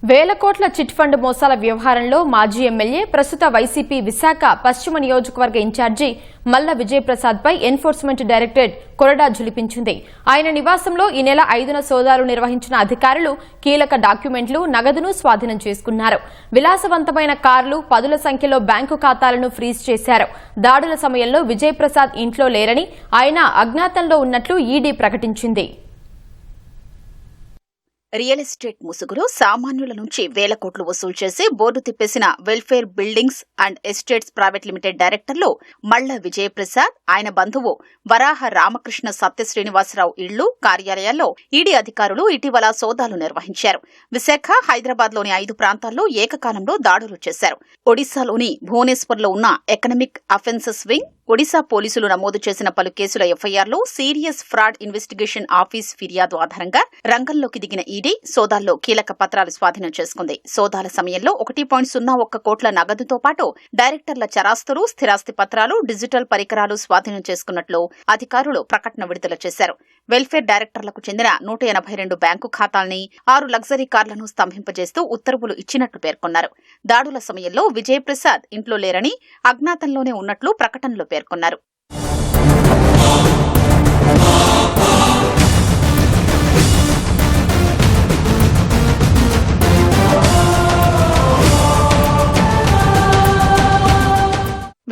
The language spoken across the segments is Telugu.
వేల కోట్ల చిట్ ఫండ్ మోసాల వ్యవహారంలో మాజీ ఎమ్మెల్యే ప్రస్తుత వైసీపీ విశాఖ పశ్చిమ నియోజకవర్గ ఇన్ఛార్జి మల్ల విజయప్రసాద్ పై ఎన్ఫోర్స్మెంట్ డైరెక్టరేట్ కొరడా ఝులిపించింది. ఆయన నివాసంలో ఈ నెల 5న సోదాలు నిర్వహించిన అధికారులు కీలక డాక్యుమెంట్లు, నగదును స్వాధీనం చేసుకున్నారు. విలాసవంతమైన కార్లు, పదుల సంఖ్యలో బ్యాంకు ఖాతాలను ఫ్రీజ్ చేశారు. దాడుల సమయంలో విజయప్రసాద్ ఇంట్లో లేరని, ఆయన అజ్ఞాతంలో ఉన్నట్లు ఈడీ ప్రకటించింది. రియల్ ఎస్టేట్ ముసుగులో సామాన్యుల నుంచి వేల కోట్లు వసూలు చేసి బోర్డు తిప్పేసిన Welfare Buildings and Estates Private Limited డైరెక్టర్లు మల్ల విజయప్రసాద్, ఆయన బంధువు వరాహ రామకృష్ణ సత్య శ్రీనివాసరావు ఇళ్లు, కార్యాలయాల్లో ఈడీ అధికారులు ఇటీవల సోదాలు నిర్వహించారు. విశాఖ, హైదరాబాద్లోని 5 ప్రాంతాల్లో ఏకకాలంలో దాడులు చేశారు. ఒడిశాలోని భువనేశ్వర్లో ఉన్న ఎకనామిక్ అఫెన్సెస్ వింగ్, ఒడిశా పోలీసులు నమోదు చేసిన పలు కేసుల ఎఫ్ఐఆర్లో సీరియస్ ఫ్రాడ్ ఇన్వెస్టిగేషన్ ఆఫీస్ ఫిర్యాదు ఆధారంగా రంగంలోకి దిగిన ఈడీ సోదాల్లో కీలక పత్రాలు స్వాధీనం చేసుకుంది. సోదాల సమయంలో 1.01 కోట్ల నగదుతో పాటు డైరెక్టర్ల చరాస్తులు, స్థిరాస్తి పత్రాలు, డిజిటల్ పరికరాలు స్వాధీనం చేసుకున్నట్లు అధికారులు ప్రకటన విడుదల చేశారు. వెల్ఫేర్ డైరెక్టర్లకు చెందిన 182 బ్యాంకు ఖాతాల్ని, 6 లగ్జరీ కార్లను స్తంభింపజేస్తూ ఉత్తర్వులు ఇచ్చినట్లు పేర్కొన్నారు. దాడుల సమయంలో విజయప్రసాద్ ఇంట్లో లేరని, అజ్ఞాతంలోనే ఉన్నట్లు ప్రకటనలో పేర్కొన్నారు.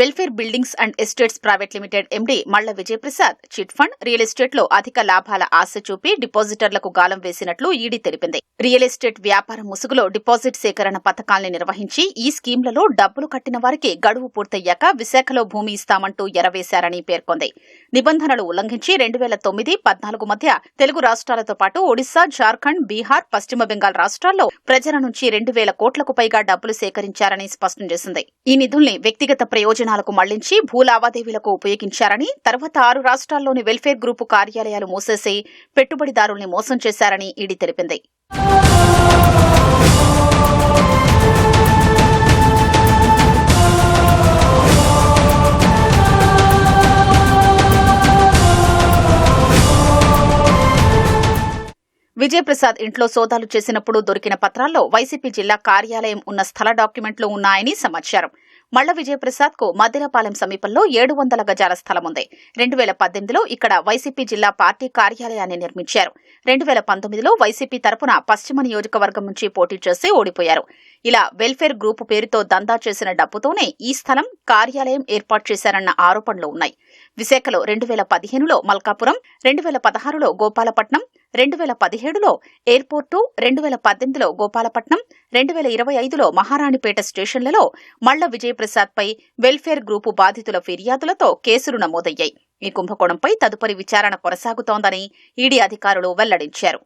Welfare Buildings and Estates Private Limited MD Malla Vijayaprasad chit fund, real estate లో అధిక లాభాల ఆశ చూపి డిపాజిటర్లకు గాలం వేసినట్లు ఈడీ తెలిపింది. రియల్ ఎస్టేట్ వ్యాపార ముసుగులో డిపాజిట్ సేకరణ పథకాల్ని నిర్వహించి ఈ స్కీమ్లలో డబ్బులు కట్టిన వారికి గడువు పూర్తయ్యాక విశాఖలో భూమి ఇస్తామంటూ ఎరవేశారని పేర్కొంది. నిబంధనలు ఉల్లంఘించి 2009-14 మధ్య తెలుగు రాష్ట్రాలతో పాటు ఒడిశా, జార్ఖండ్, బీహార్, పశ్చిమ బెంగాల్ రాష్ట్రాల్లో ప్రజల నుంచి 2,000 కోట్లకు పైగా డబ్బులు సేకరించారని స్పష్టం చేసింది. ఈ నిధుల్ని వ్యక్తిగత ప్రయోజనాలకు మళ్లించి భూ లావాదేవీలకు ఉపయోగించారని, తర్వాత 6 రాష్ట్రాల్లోని వెల్ఫేర్ గ్రూపు కార్యాలయాలు మూసేసి పెట్టుబడిదారుల్ని మోసం చేశారని ఈడీ తెలిపింది. విజయప్రసాద్ ఇంట్లో సోదాలు చేసినప్పుడు దొరికిన పత్రాల్లో వైసీపీ జిల్లా కార్యాలయం ఉన్న స్థల డాక్యుమెంట్లు ఉన్నాయని సమాచారం. మల్ల విజయప్రసాద్ కు మద్దిరపాలెం సమీపంలో 700 గజాల స్థలం ఉంది. 2018లో ఇక్కడ వైసీపీ జిల్లా పార్టీ కార్యాలయాన్ని నిర్మించారు. 2019లో వైసీపీ తరపున పశ్చిమ నియోజకవర్గం నుంచి పోటీ చేసి ఓడిపోయారు. ఇలా వెల్ఫేర్ గ్రూపు పేరుతో దందా చేసిన డబ్బుతోనే ఈ స్థలం, కార్యాలయం ఏర్పాటు చేశారన్న ఆరోపణలు ఉన్నాయి. విశాఖలో 2015లో మల్కాపురం, 2016లో గోపాలపట్నం, 2017లో ఎయిర్పోర్టు, 2018లో గోపాలపట్నం, 2025లో మహారాణిపేట స్టేషన్లలో మల్ల విజయప్రసాద్ పై వెల్ఫేర్ గ్రూపు బాధితుల ఫిర్యాదులతో కేసులు నమోదయ్యాయి. ఈ కుంభకోణంపై తదుపరి విచారణ కొనసాగుతోందని ఈడీ అధికారులు వెల్లడించారు.